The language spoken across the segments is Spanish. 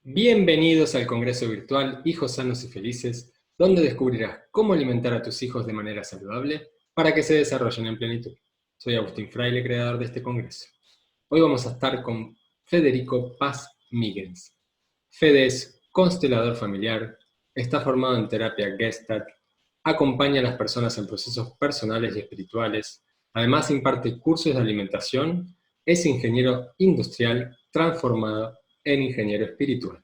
Bienvenidos al Congreso Virtual Hijos Sanos y Felices, donde descubrirás cómo alimentar a tus hijos de manera saludable para que se desarrollen en plenitud. Soy Agustín Fraile, creador de este congreso. Hoy vamos a estar con Federico Paz Míguez. Fede es constelador familiar, está formado en terapia Gestalt, acompaña a las personas en procesos personales y espirituales, además imparte cursos de alimentación, es ingeniero industrial transformado en ingeniero espiritual.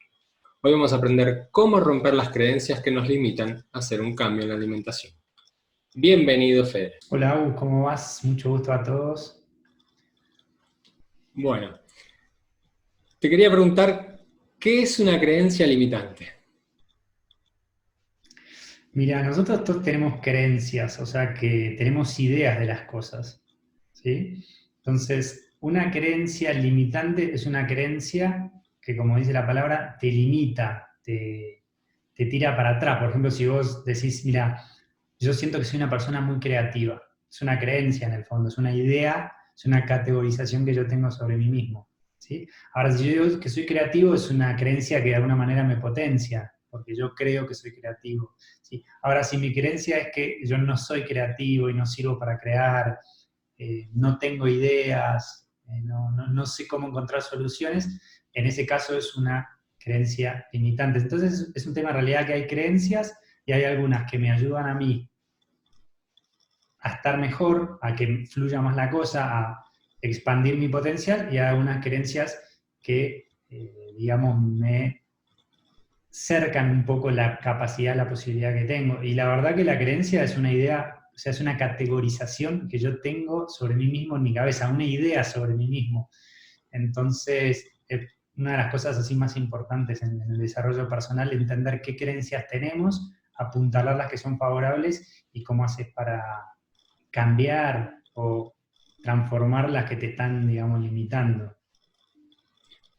Hoy vamos a aprender cómo romper las creencias que nos limitan a hacer un cambio en la alimentación. Bienvenido, Fede. Hola, Agus, ¿cómo vas? Mucho gusto a todos. Bueno, te quería preguntar, ¿qué es una creencia limitante? Mira, nosotros todos tenemos creencias, o sea que tenemos ideas de las cosas, ¿sí? Entonces, una creencia limitante es una creencia que, como dice la palabra, te limita, te tira para atrás. Por ejemplo, si vos decís, mira, yo siento que soy una persona muy creativa, es una creencia en el fondo, es una idea, es una categorización que yo tengo sobre mí mismo, ¿sí? Ahora, si yo digo que soy creativo, es una creencia que de alguna manera me potencia, porque yo creo que soy creativo, ¿sí? Ahora, si mi creencia es que yo no soy creativo y no sirvo para crear, no tengo ideas, no sé cómo encontrar soluciones, en ese caso es una creencia limitante. Entonces es un tema en realidad que hay creencias y hay algunas que me ayudan a mí a estar mejor, a que fluya más la cosa, a expandir mi potencial, y hay algunas creencias que, digamos, me cercan un poco la capacidad, la posibilidad que tengo. Y la verdad que la creencia es una idea, o sea, es una categorización que yo tengo sobre mí mismo en mi cabeza, una idea sobre mí mismo. Entonces, una de las cosas así más importantes en el desarrollo personal, entender qué creencias tenemos, apuntalar las que son favorables y cómo haces para cambiar o transformar las que te están, digamos, limitando.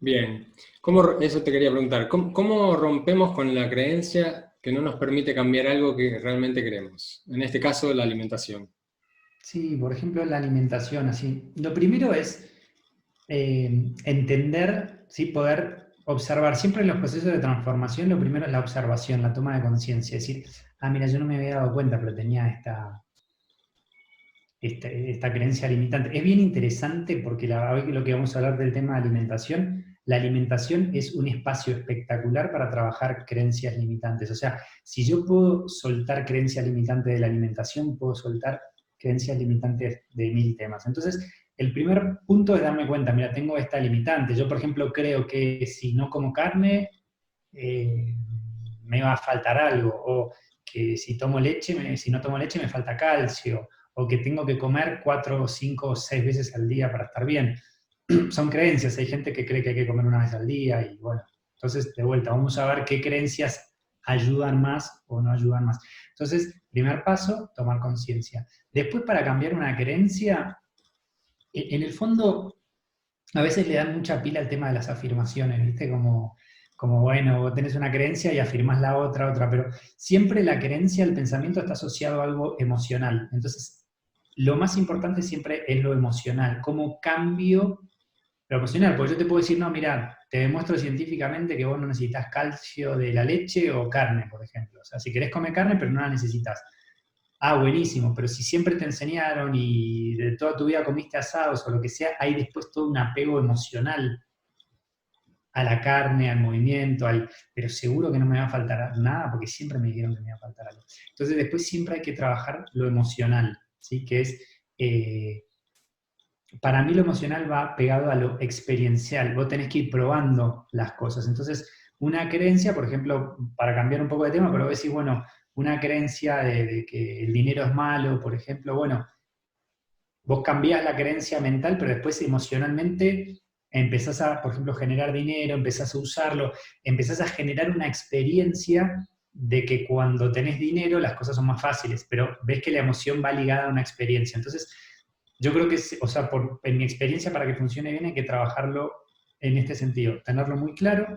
Bien, eso te quería preguntar, ¿cómo rompemos con la creencia que no nos permite cambiar algo que realmente queremos? En este caso, la alimentación. Sí, por ejemplo, la alimentación, así. Lo primero es entender, ¿sí? Poder observar. Siempre en los procesos de transformación, lo primero es la observación, la toma de conciencia. Es decir, mira, yo no me había dado cuenta, pero tenía esta creencia limitante. Es bien interesante porque hoy lo que vamos a hablar del tema de alimentación, la alimentación es un espacio espectacular para trabajar creencias limitantes. O sea, si yo puedo soltar creencias limitantes de la alimentación, puedo soltar creencias limitantes de 1000 temas. Entonces, el primer punto es darme cuenta, mira, tengo esta limitante. Yo, por ejemplo, creo que si no como carne, me va a faltar algo, o que si tomo leche, si no tomo leche me falta calcio, o que tengo que comer 4, 5 o 6 veces al día para estar bien. Son creencias, hay gente que cree que hay que comer una vez al día y bueno, entonces de vuelta, vamos a ver qué creencias ayudan más o no ayudan más. Entonces, primer paso, tomar conciencia. Después, para cambiar una creencia, en el fondo, a veces le dan mucha pila al tema de las afirmaciones, ¿viste? Como bueno, vos tenés una creencia y afirmás la otra, pero siempre la creencia, el pensamiento está asociado a algo emocional. Entonces, lo más importante siempre es lo emocional, cómo cambio lo emocional, porque yo te puedo decir, no, mira, te demuestro científicamente que vos no necesitas calcio de la leche o carne, por ejemplo. O sea, si querés comer carne, pero no la necesitas. Ah, buenísimo, pero si siempre te enseñaron y de toda tu vida comiste asados o lo que sea, hay después todo un apego emocional a la carne, al movimiento, pero seguro que no me va a faltar nada porque siempre me dijeron que me iba a faltar algo. Entonces después siempre hay que trabajar lo emocional, ¿sí? Que es, para mí lo emocional va pegado a lo experiencial, vos tenés que ir probando las cosas. Entonces, una creencia, por ejemplo, para cambiar un poco de tema, pero vos decís, bueno, una creencia de que el dinero es malo, por ejemplo, bueno, vos cambiás la creencia mental, pero después emocionalmente empezás a, por ejemplo, generar dinero, empezás a usarlo, empezás a generar una experiencia de que cuando tenés dinero las cosas son más fáciles, pero ves que la emoción va ligada a una experiencia. Entonces, yo creo que, o sea, en mi experiencia, para que funcione bien hay que trabajarlo en este sentido, tenerlo muy claro,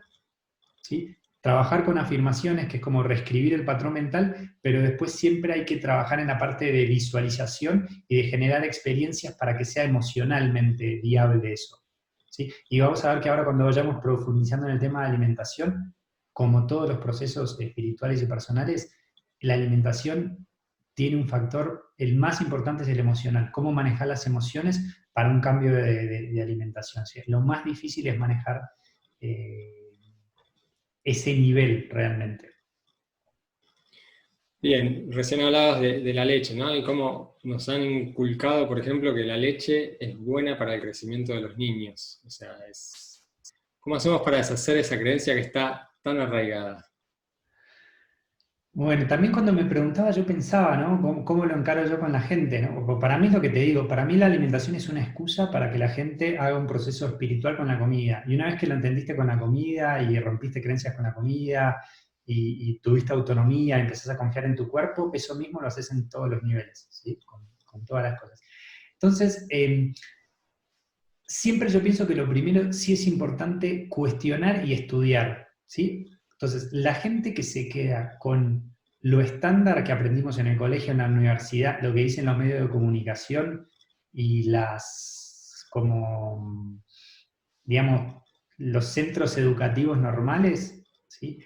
¿sí? trabajar con afirmaciones, que es como reescribir el patrón mental, pero después siempre hay que trabajar en la parte de visualización y de generar experiencias para que sea emocionalmente viable eso, ¿sí? Y vamos a ver que ahora cuando vayamos profundizando en el tema de alimentación, como todos los procesos espirituales y personales, la alimentación tiene un factor, el más importante es el emocional, cómo manejar las emociones para un cambio de alimentación, ¿sí? Lo más difícil es manejar ese nivel realmente. Bien, recién hablabas de la leche, ¿no? Y cómo nos han inculcado, por ejemplo, que la leche es buena para el crecimiento de los niños. O sea, ¿cómo hacemos para deshacer esa creencia que está tan arraigada? Bueno, también cuando me preguntaba yo pensaba, ¿no? ¿Cómo lo encaro yo con la gente, ¿no? Para mí es lo que te digo, para mí la alimentación es una excusa para que la gente haga un proceso espiritual con la comida. Y una vez que lo entendiste con la comida y rompiste creencias con la comida y tuviste autonomía, empezás a confiar en tu cuerpo, eso mismo lo haces en todos los niveles, ¿sí? Con todas las cosas. Entonces, siempre yo pienso que lo primero sí es importante cuestionar y estudiar, ¿sí? Entonces, la gente que se queda con lo estándar que aprendimos en el colegio, en la universidad, lo que dicen los medios de comunicación y como, digamos, los centros educativos normales, ¿sí?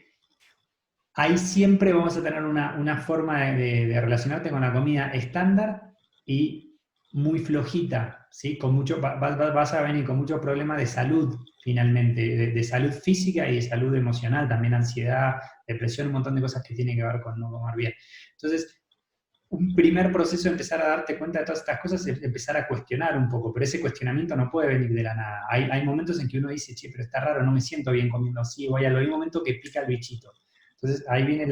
Ahí siempre vamos a tener una forma de relacionarte con la comida estándar y muy flojita, ¿sí? Vas a venir con muchos problemas de salud, finalmente, de salud física y de salud emocional, también ansiedad, depresión, un montón de cosas que tienen que ver con no comer bien. Entonces, un primer proceso de empezar a darte cuenta de todas estas cosas es empezar a cuestionar un poco, pero ese cuestionamiento no puede venir de la nada. Hay momentos en que uno dice, che, pero está raro, no me siento bien comiendo así, hay momentos que pica el bichito. Entonces ahí viene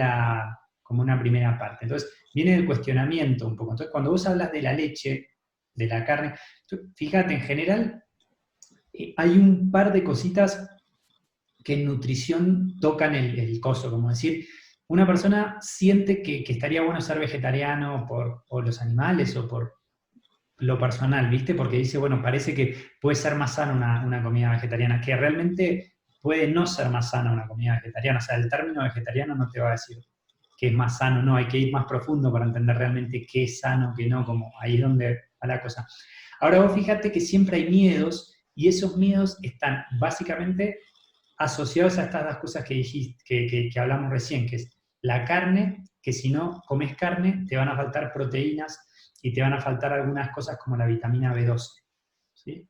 como una primera parte. Entonces viene el cuestionamiento un poco. Entonces cuando vos hablas de la leche, de la carne, fíjate, en general hay un par de cositas que en nutrición tocan el coso, como decir, una persona siente que estaría bueno ser vegetariano por los animales o por lo personal, ¿viste? Porque dice, bueno, parece que puede ser más sana una comida vegetariana, que realmente puede no ser más sana una comida vegetariana. O sea, el término vegetariano no te va a decir que es más sano, no, hay que ir más profundo para entender realmente qué es sano, qué no, como ahí es donde va la cosa. Ahora vos fíjate que siempre hay miedos y esos miedos están básicamente asociados a estas dos cosas que dijiste, que hablamos recién, que es la carne, que si no comes carne te van a faltar proteínas y te van a faltar algunas cosas como la vitamina B12, ¿sí?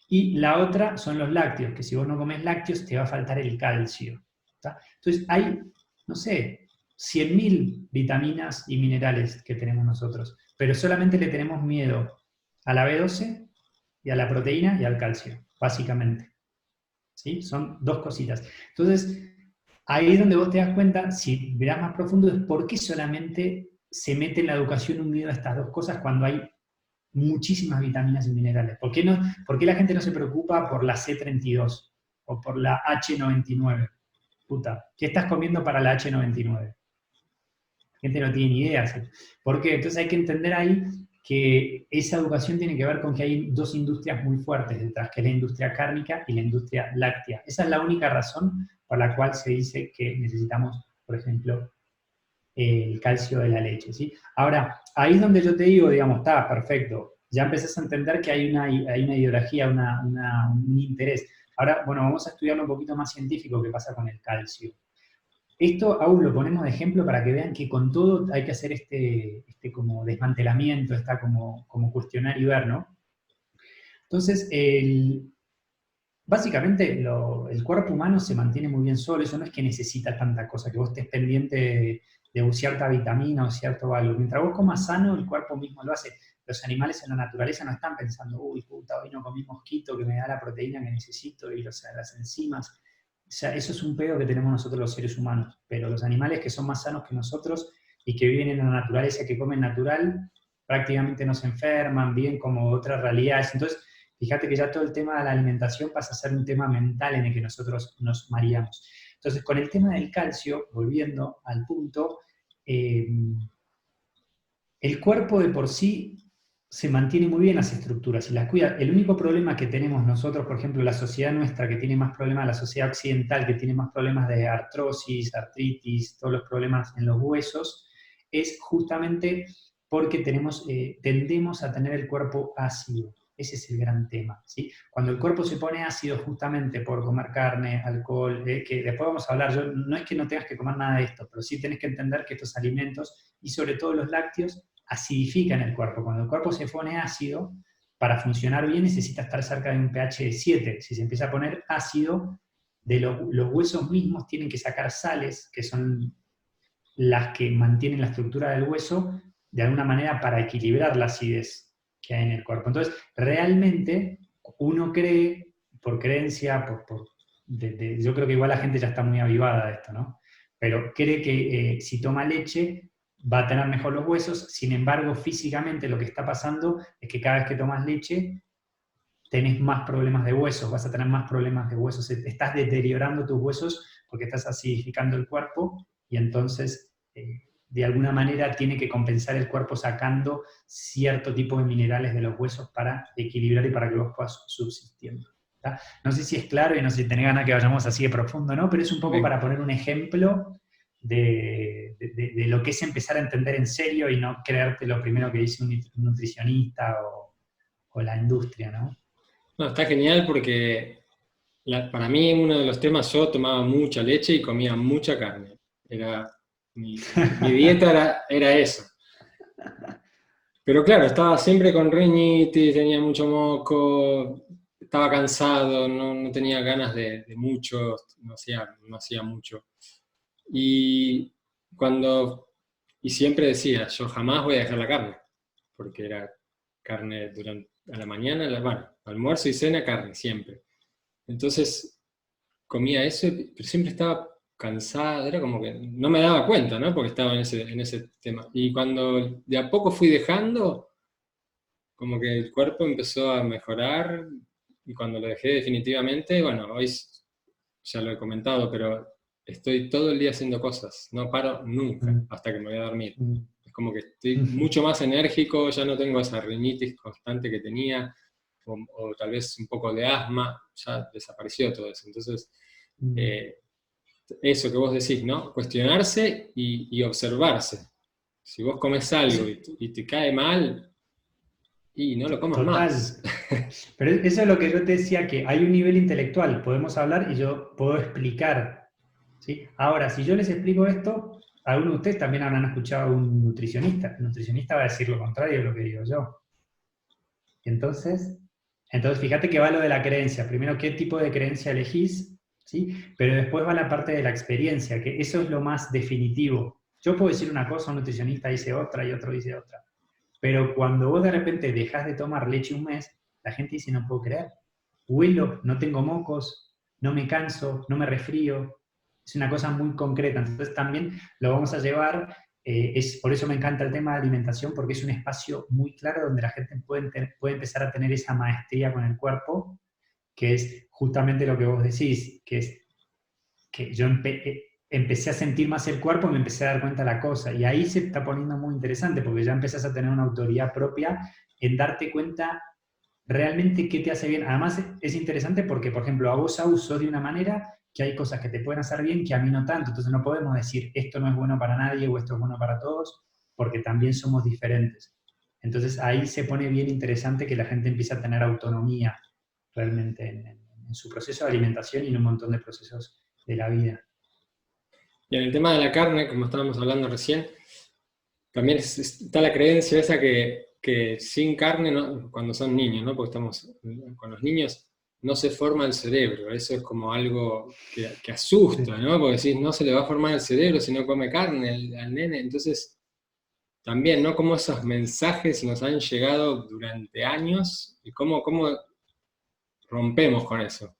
Y la otra son los lácteos, que si vos no comes lácteos te va a faltar el calcio, ¿tá? Entonces hay, no sé, 100.000 vitaminas y minerales que tenemos nosotros, pero solamente le tenemos miedo a la B12 y a la proteína y al calcio, básicamente. ¿Sí? Son dos cositas. Entonces, ahí es donde vos te das cuenta, si mirás más profundo, es por qué solamente se mete en la educación un miedo a estas dos cosas cuando hay muchísimas vitaminas y minerales. ¿Por qué la gente no se preocupa por la C32 o por la H99? Puta, ¿qué estás comiendo para la H99? La gente no tiene ni idea. ¿Sí? ¿Por qué? Entonces hay que entender ahí que esa educación tiene que ver con que hay dos industrias muy fuertes detrás, que es la industria cárnica y la industria láctea. Esa es la única razón por la cual se dice que necesitamos, por ejemplo, el calcio de la leche, ¿sí? Ahora, ahí es donde yo te digo, digamos, está, perfecto, ya empezás a entender que hay una ideología, un interés. Ahora, bueno, vamos a estudiarlo un poquito más científico, qué pasa con el calcio. Esto aún lo ponemos de ejemplo para que vean que con todo hay que hacer este como desmantelamiento, como cuestionar y ver, ¿no? Entonces, básicamente el cuerpo humano se mantiene muy bien solo, eso no es que necesita tanta cosa, que vos estés pendiente de cierta vitamina o cierto algo. Mientras vos comas sano, el cuerpo mismo lo hace. Los animales en la naturaleza no están pensando, uy, puta, hoy no comí mosquito que me da la proteína que necesito y las enzimas. O sea, eso es un pedo que tenemos nosotros los seres humanos, pero los animales que son más sanos que nosotros y que viven en la naturaleza, que comen natural, prácticamente no se enferman, viven como otras realidades. Entonces, fíjate que ya todo el tema de la alimentación pasa a ser un tema mental en el que nosotros nos mareamos. Entonces, con el tema del calcio, volviendo al punto, el cuerpo de por sí se mantiene muy bien las estructuras y las cuida. El único problema que tenemos nosotros, por ejemplo, la sociedad nuestra que tiene más problemas, la sociedad occidental que tiene más problemas de artrosis, artritis, todos los problemas en los huesos, es justamente porque tendemos a tener el cuerpo ácido. Ese es el gran tema, ¿sí? Cuando el cuerpo se pone ácido justamente por comer carne, alcohol, que después vamos a hablar, no es que no tengas que comer nada de esto, pero sí tenés que entender que estos alimentos, y sobre todo los lácteos, acidifican el cuerpo. Cuando el cuerpo se pone ácido, para funcionar bien necesita estar cerca de un pH de 7. Si se empieza a poner ácido, los huesos mismos tienen que sacar sales, que son las que mantienen la estructura del hueso, de alguna manera para equilibrar la acidez que hay en el cuerpo. Entonces, realmente, uno cree, por creencia, yo creo que igual la gente ya está muy avivada de esto, ¿no? Pero cree que si toma leche va a tener mejor los huesos, sin embargo, físicamente lo que está pasando es que cada vez que tomas leche tenés más problemas de huesos, vas a tener más problemas de huesos, estás deteriorando tus huesos porque estás acidificando el cuerpo y entonces de alguna manera tiene que compensar el cuerpo sacando cierto tipo de minerales de los huesos para equilibrar y para que vos puedas subsistir. ¿Tá? No sé si es claro y no sé si tenés ganas que vayamos así de profundo, ¿no? Pero es un poco para poner un ejemplo de lo que es empezar a entender en serio y no creerte lo primero que dice un nutricionista o la industria, ¿no? No, está genial porque para mí uno de los temas, yo tomaba mucha leche y comía mucha carne. Mi dieta era eso. Pero claro, estaba siempre con rinitis, tenía mucho moco, estaba cansado, no tenía ganas de mucho, no hacía mucho. Y y siempre decía, yo jamás voy a dejar la carne, porque era carne a la mañana, bueno, almuerzo y cena, carne, siempre. Entonces comía eso, pero siempre estaba cansado, era como que no me daba cuenta, ¿no? Porque estaba en ese tema. Y cuando de a poco fui dejando, como que el cuerpo empezó a mejorar, y cuando lo dejé definitivamente, bueno, hoy ya lo he comentado, pero estoy todo el día haciendo cosas, no paro nunca hasta que me voy a dormir. Es como que estoy mucho más enérgico, ya no tengo esa rinitis constante que tenía, o tal vez un poco de asma, ya desapareció todo eso. Entonces, eso que vos decís, ¿no? Cuestionarse y observarse. Si vos comes algo y te cae mal, y no lo comas Total. más. Pero eso es lo que yo te decía, que hay un nivel intelectual, podemos hablar y yo puedo explicar. ¿Sí? Ahora, si yo les explico esto, algunos de ustedes también habrán escuchado a un nutricionista. El nutricionista va a decir lo contrario de lo que digo yo. Entonces fíjate que va lo de la creencia. Primero, ¿qué tipo de creencia elegís? ¿Sí? Pero después va la parte de la experiencia, que eso es lo más definitivo. Yo puedo decir una cosa, un nutricionista dice otra y otro dice otra. Pero cuando vos de repente dejás de tomar leche un mes, la gente dice, no puedo creer. Huelo, no tengo mocos, no me canso, no me resfrío. Es una cosa muy concreta. Entonces también lo vamos a llevar, por eso me encanta el tema de alimentación, porque es un espacio muy claro donde la gente puede empezar a tener esa maestría con el cuerpo, que es justamente lo que vos decís, que es que yo empecé a sentir más el cuerpo y me empecé a dar cuenta de la cosa. Y ahí se está poniendo muy interesante, porque ya empezás a tener una autoridad propia en darte cuenta realmente qué te hace bien. Además, es interesante porque, por ejemplo, a vos, Aus, sos de una manera que hay cosas que te pueden hacer bien que a mí no tanto. Entonces no podemos decir esto no es bueno para nadie o esto es bueno para todos, porque también somos diferentes. Entonces ahí se pone bien interesante que la gente empiece a tener autonomía realmente en su proceso de alimentación y en un montón de procesos de la vida. Y en el tema de la carne, como estábamos hablando recién, también está la creencia esa que sin carne, cuando son niños, ¿no? Porque estamos con los niños, no se forma el cerebro. Eso es como algo que asusta, ¿no? Porque decís, no se le va a formar el cerebro si no come carne al nene. Entonces, también, ¿no? Cómo esos mensajes nos han llegado durante años y cómo rompemos con eso.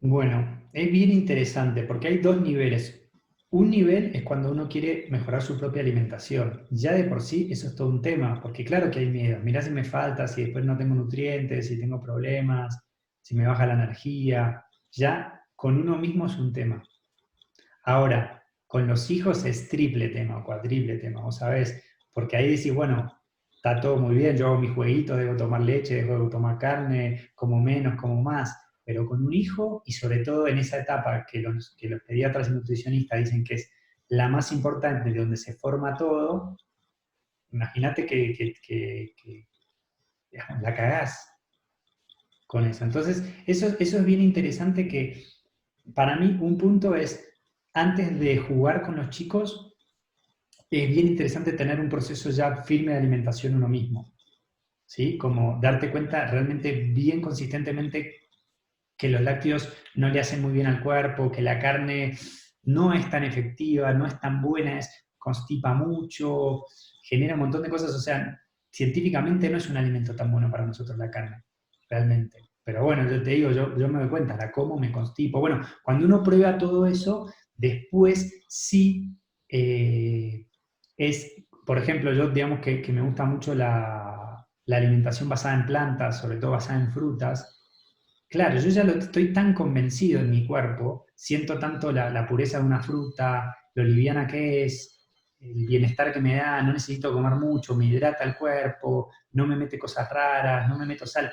Bueno, es bien interesante porque hay dos niveles. Un nivel es cuando uno quiere mejorar su propia alimentación. Ya de por sí eso es todo un tema, porque claro que hay miedo. Mirá si me falta, si después no tengo nutrientes, si tengo problemas, si me baja la energía. Ya con uno mismo es un tema. Ahora, con los hijos es triple tema o cuádruple tema, vos sabés, porque ahí decís, bueno, está todo muy bien, yo hago mi jueguito, debo tomar leche, debo tomar carne, como menos, como más, pero con un hijo, y sobre todo en esa etapa que los pediatras y nutricionistas dicen que es la más importante, de donde se forma todo, imagínate que digamos, la cagás con eso. Entonces, eso es bien interesante que para mí un punto es, antes de jugar con los chicos, es bien interesante tener un proceso ya firme de alimentación uno mismo, ¿sí? Como darte cuenta realmente bien consistentemente que los lácteos no le hacen muy bien al cuerpo, que la carne no es tan efectiva, no es tan buena, constipa mucho, genera un montón de cosas, o sea, científicamente no es un alimento tan bueno para nosotros la carne, realmente. Pero bueno, yo te digo, yo me doy cuenta, la como, me constipo. Bueno, cuando uno prueba todo eso, después sí por ejemplo, yo digamos que me gusta mucho la alimentación basada en plantas, sobre todo basada en frutas. Claro, yo ya estoy tan convencido en mi cuerpo, siento tanto la pureza de una fruta, lo liviana que es, el bienestar que me da, no necesito comer mucho, me hidrata el cuerpo, no me mete cosas raras, no me meto sal.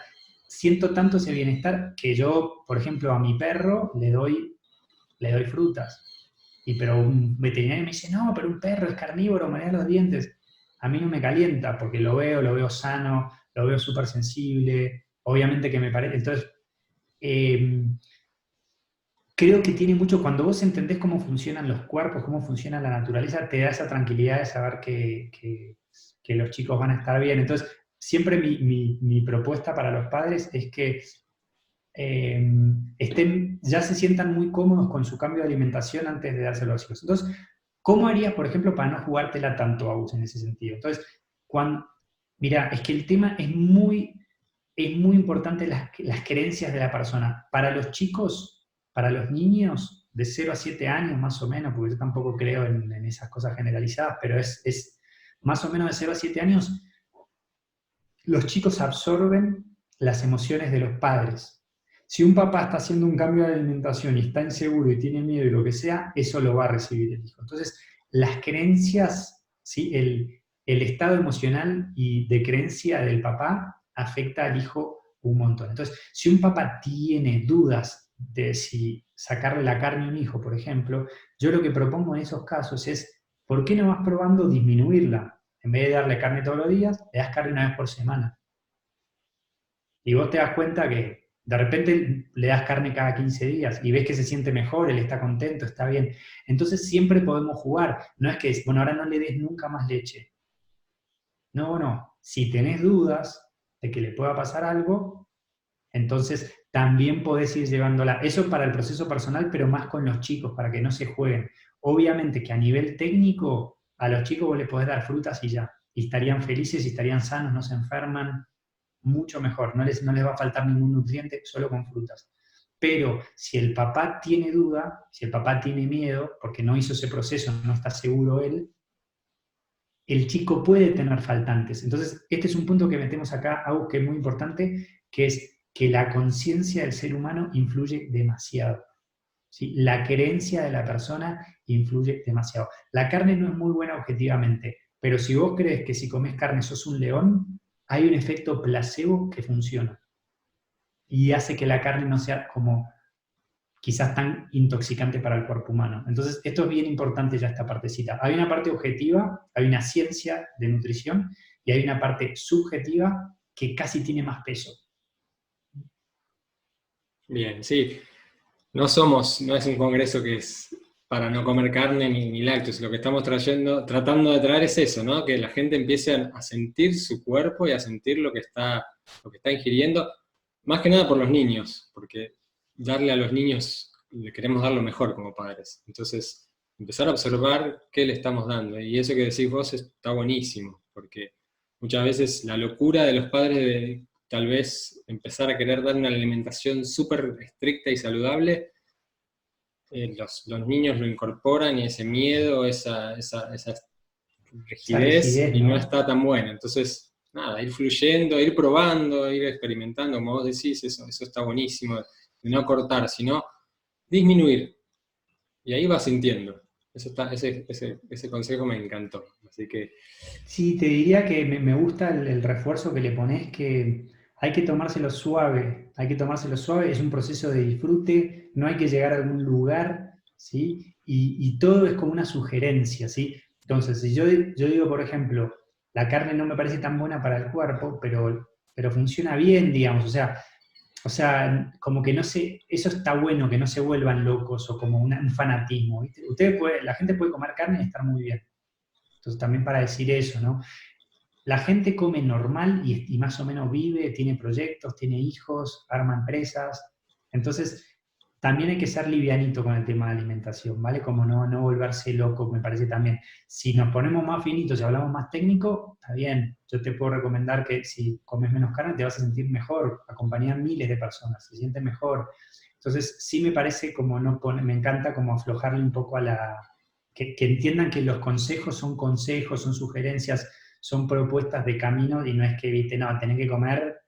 Siento tanto ese bienestar que yo, por ejemplo, a mi perro le doy frutas. Pero un veterinario me dice, no, pero un perro es carnívoro, me da los dientes. A mí no me calienta porque lo veo sano, lo veo súper sensible, obviamente que me parece. Entonces, eh, creo que tiene mucho, cuando vos entendés cómo funcionan los cuerpos, cómo funciona la naturaleza, te da esa tranquilidad de saber que los chicos van a estar bien. Entonces, siempre mi propuesta para los padres es que ya se sientan muy cómodos con su cambio de alimentación antes de dárselo a los hijos. Entonces, ¿cómo harías, por ejemplo, para no jugártela tanto a vos en ese sentido? Entonces, mira, es que el tema es muy importante las creencias de la persona. Para los chicos, para los niños de 0 a 7 años más o menos, porque yo tampoco creo en esas cosas generalizadas, pero es más o menos de 0 a 7 años, los chicos absorben las emociones de los padres. Si un papá está haciendo un cambio de alimentación y está inseguro y tiene miedo y lo que sea, eso lo va a recibir el hijo. Entonces, las creencias, ¿sí? el estado emocional y de creencia del papá afecta al hijo un montón. Entonces, si un papá tiene dudas de si sacarle la carne a un hijo, por ejemplo, yo lo que propongo en esos casos es, ¿por qué no vas probando disminuirla? En vez de darle carne todos los días, le das carne una vez por semana. Y vos te das cuenta que de repente le das carne cada 15 días y ves que se siente mejor, él está contento, está bien. Entonces siempre podemos jugar. No es que, bueno, ahora no le des nunca más leche. No, no. Si tenés dudas de que le pueda pasar algo, entonces también podés ir llevándola. Eso para el proceso personal, pero más con los chicos, para que no se jueguen. Obviamente que a nivel técnico, a los chicos vos les podés dar frutas y ya. Y estarían felices y estarían sanos, no se enferman, mucho mejor, no les va a faltar ningún nutriente solo con frutas. Pero si el papá tiene duda, si el papá tiene miedo, porque no hizo ese proceso, no está seguro él, el chico puede tener faltantes. Entonces, este es un punto que metemos acá, algo que es muy importante, que es que la conciencia del ser humano influye demasiado. ¿Sí? La creencia de la persona influye demasiado. La carne no es muy buena objetivamente, pero si vos crees que si comes carne sos un león, hay un efecto placebo que funciona y hace que la carne no sea como quizás tan intoxicante para el cuerpo humano. Entonces, esto es bien importante ya esta partecita. Hay una parte objetiva, hay una ciencia de nutrición y hay una parte subjetiva que casi tiene más peso. Bien, sí. No es un congreso que es para no comer carne ni lácteos. Lo que estamos tratando de traer es eso, ¿no? Que la gente empiece a sentir su cuerpo y a sentir lo que está ingiriendo, más que nada por los niños, porque darle a los niños, le queremos dar lo mejor como padres. Entonces, empezar a observar qué le estamos dando. Y eso que decís vos está buenísimo, porque muchas veces la locura de los padres de tal vez empezar a querer dar una alimentación súper estricta y saludable, los niños lo incorporan y ese miedo, esa rigidez, y no está tan buena. Entonces, nada, ir fluyendo, ir probando, ir experimentando, como vos decís, eso está buenísimo, de no cortar, sino disminuir. Y ahí vas sintiendo. Ese consejo me encantó. Así que, Sí, te diría que me gusta el refuerzo que le pones, que hay que tomárselo suave, hay que tomárselo suave, es un proceso de disfrute, no hay que llegar a algún lugar, ¿sí? Y todo es como una sugerencia, ¿sí? Entonces, si yo digo, por ejemplo, la carne no me parece tan buena para el cuerpo, pero funciona bien, digamos, como que no se, eso está bueno, que no se vuelvan locos o como un fanatismo, ¿viste? La gente puede comer carne y estar muy bien. Entonces, también para decir eso, ¿no? La gente come normal y más o menos vive, tiene proyectos, tiene hijos, arma empresas. Entonces, también hay que ser livianito con el tema de alimentación, ¿vale? Como no volverse loco, me parece también. Si nos ponemos más finitos y hablamos más técnico, está bien. Yo te puedo recomendar que si comes menos carne te vas a sentir mejor, acompañar miles de personas, se siente mejor. Entonces, sí me parece como me encanta como aflojarle un poco a que entiendan que los consejos, son sugerencias, son propuestas de camino y no es que, viste, no, tenés que comer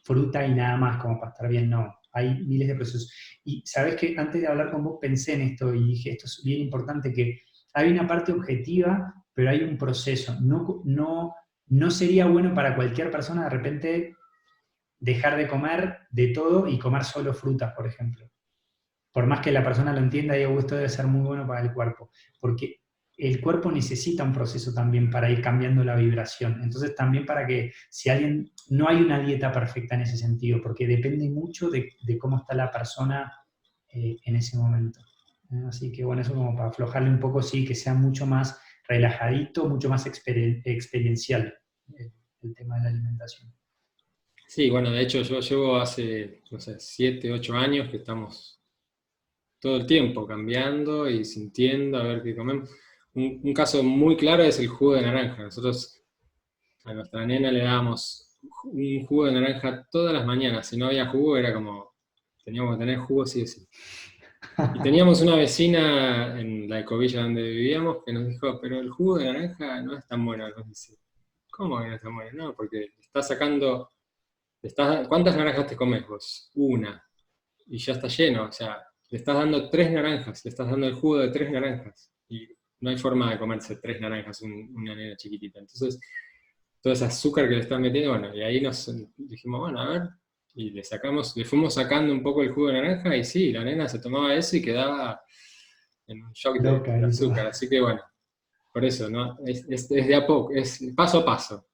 fruta y nada más como para estar bien, no. Hay miles de procesos. Y sabes que antes de hablar con vos pensé en esto y dije, esto es bien importante, que hay una parte objetiva, pero hay un proceso. No sería bueno para cualquier persona de repente dejar de comer de todo y comer solo frutas, por ejemplo. Por más que la persona lo entienda, digo, esto debe ser muy bueno para el cuerpo, porque el cuerpo necesita un proceso también para ir cambiando la vibración. Entonces también para que si alguien, no hay una dieta perfecta en ese sentido, porque depende mucho de cómo está la persona en ese momento. Así que bueno, eso como para aflojarle un poco, sí, que sea mucho más relajadito, mucho más experiencial el tema de la alimentación. sí, bueno, de hecho yo llevo hace, no sé, 7, 8 años que estamos todo el tiempo cambiando y sintiendo a ver qué comemos. Un caso muy claro es el jugo de naranja. Nosotros a nuestra nena le dábamos un jugo de naranja todas las mañanas. Si no había jugo era como, teníamos que tener jugo sí o sí. Y teníamos una vecina en la ecovilla donde vivíamos que nos dijo, pero el jugo de naranja no es tan bueno. Nos dice, ¿cómo que no es tan bueno? No, porque está sacando, ¿cuántas naranjas te comes vos? Una. Y ya está lleno, o sea, le estás dando 3 naranjas, le estás dando el jugo de 3 naranjas. Y no hay forma de comerse 3 naranjas una nena chiquitita. Entonces, todo ese azúcar que le están metiendo, bueno, y ahí nos dijimos, bueno, a ver, y le fuimos sacando un poco el jugo de naranja, y sí, la nena se tomaba eso y quedaba en un shock Loca de y todo. azúcar. Así que bueno, por eso, ¿no? Es de a poco, es paso a paso.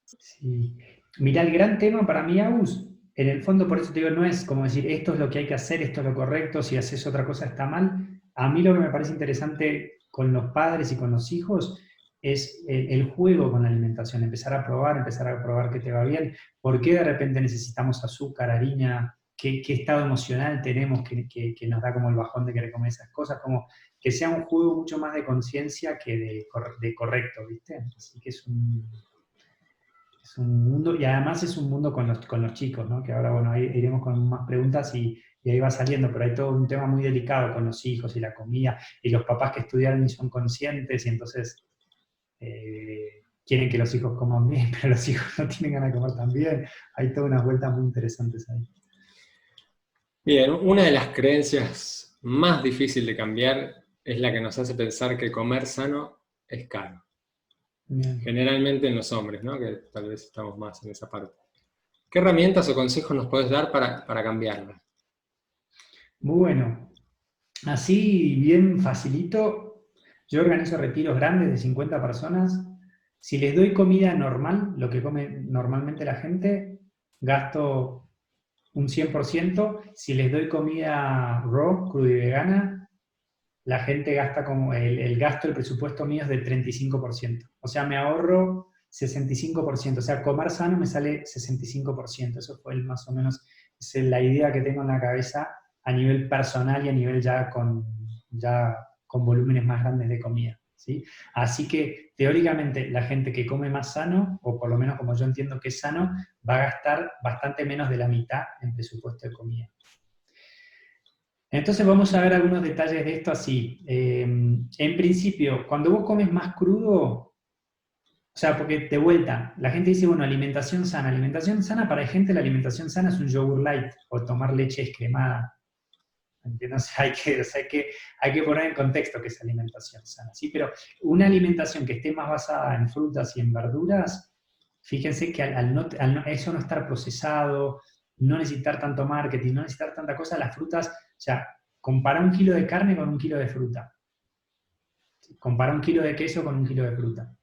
Sí. Mirá, el gran tema para mí, Agus, en el fondo, por eso te digo, no es como decir esto es lo que hay que hacer, esto es lo correcto, si haces otra cosa está mal. A mí lo que me parece interesante con los padres y con los hijos es el juego con la alimentación, empezar a probar que te va bien, por qué de repente necesitamos azúcar, harina, qué estado emocional tenemos que nos da como el bajón de querer comer esas cosas, como que sea un juego mucho más de conciencia que de correcto, ¿viste? Así que es un mundo, y además es un mundo con los chicos, ¿no? Que ahora, bueno, ahí iremos con más preguntas y ahí va saliendo, pero hay todo un tema muy delicado con los hijos y la comida, y los papás que estudiaron y son conscientes, y entonces quieren que los hijos coman bien, pero los hijos no tienen ganas de comer tan bien. Hay todas unas vueltas muy interesantes ahí. Bien, una de las creencias más difíciles de cambiar es la que nos hace pensar que comer sano es caro. Bien. Generalmente en los hombres, ¿no? Que tal vez estamos más en esa parte. ¿Qué herramientas o consejos nos puedes dar para cambiarla? Bueno, así bien facilito, yo organizo retiros grandes de 50 personas. Si les doy comida normal, lo que come normalmente la gente, gasto un 100%. Si les doy comida raw, cruda y vegana, la gente gasta como el gasto, el presupuesto mío es del 35%. O sea, me ahorro 65%. O sea, comer sano me sale 65%. Eso fue más o menos es la idea que tengo en la cabeza a nivel personal y a nivel ya con volúmenes más grandes de comida. ¿Sí? Así que teóricamente la gente que come más sano, o por lo menos como yo entiendo que es sano, va a gastar bastante menos de la mitad en presupuesto de comida. Entonces vamos a ver algunos detalles de esto así. En principio, cuando vos comes más crudo, o sea, porque de vuelta, la gente dice, bueno, alimentación sana. Alimentación sana, para gente la alimentación sana es un yogur light o tomar leche descremada. ¿entiendes? Hay que poner en contexto que es alimentación sana, ¿sí? Pero una alimentación que esté más basada en frutas y en verduras, fíjense que eso no estar procesado, no necesitar tanto marketing, no necesitar tanta cosa, las frutas, o sea, compara un kilo de carne con un kilo de fruta, compara un kilo de queso con un kilo de fruta,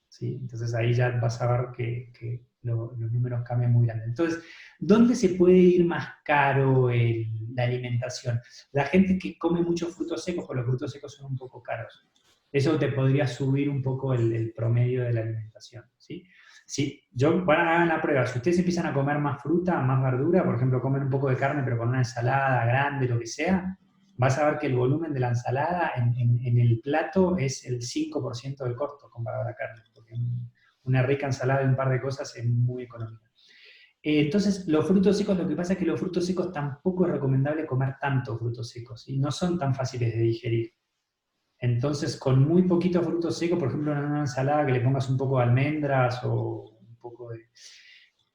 ¿sí? Entonces ahí ya vas a ver que los números cambian muy grandes. Entonces, ¿dónde se puede ir más caro la alimentación? La gente que come muchos frutos secos, porque los frutos secos son un poco caros. Eso te podría subir un poco el promedio de la alimentación, ¿sí? Si van a hacer la prueba, si ustedes empiezan a comer más fruta, más verdura, por ejemplo, comen un poco de carne pero con una ensalada grande, lo que sea, vas a ver que el volumen de la ensalada en el plato es el 5% del costo comparado a la carne, porque una rica ensalada de un par de cosas es muy económica. Entonces, los frutos secos, lo que pasa es que los frutos secos tampoco es recomendable comer tantos frutos secos, y no son tan fáciles de digerir. Entonces, con muy poquitos frutos secos, por ejemplo, en una ensalada que le pongas un poco de almendras o un poco de...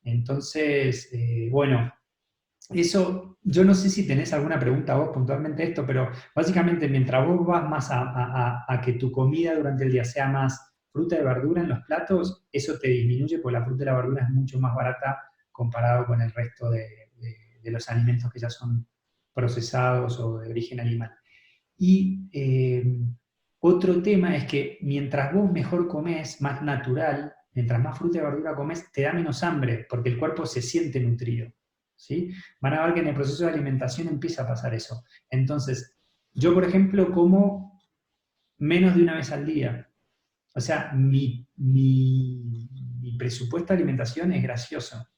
Entonces, bueno, eso, yo no sé si tenés alguna pregunta vos puntualmente esto, pero básicamente mientras vos vas más a que tu comida durante el día sea más fruta y verdura en los platos, eso te disminuye porque la fruta y la verdura es mucho más barata comparado con el resto de los alimentos que ya son procesados o de origen animal. Y otro tema es que mientras vos mejor comés, más natural, mientras más fruta y verdura comés, te da menos hambre, porque el cuerpo se siente nutrido, ¿sí? Van a ver que en el proceso de alimentación empieza a pasar eso. Entonces, yo, por ejemplo, como menos de una vez al día. O sea, mi presupuesto de alimentación es gracioso.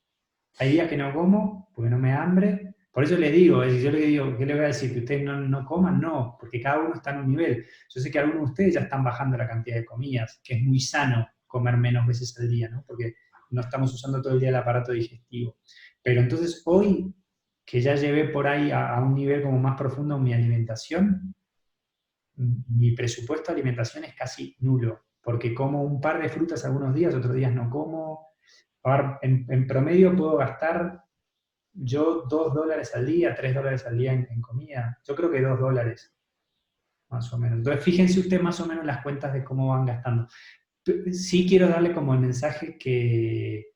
Hay días que no como porque no me da hambre. Por eso les digo, yo les digo, ¿qué les voy a decir? ¿Que ustedes no coman? No, porque cada uno está en un nivel. Yo sé que algunos de ustedes ya están bajando la cantidad de comidas, que es muy sano comer menos veces al día, ¿no? Porque no estamos usando todo el día el aparato digestivo. Pero entonces hoy, que ya llevé por ahí a un nivel como más profundo mi alimentación, mi presupuesto de alimentación es casi nulo, porque como un par de frutas algunos días, otros días no como. A ver, en promedio puedo gastar yo $2 al día, $3 al día en comida. Yo creo que $2, más o menos. Entonces, fíjense ustedes más o menos las cuentas de cómo van gastando. Sí quiero darle como el mensaje que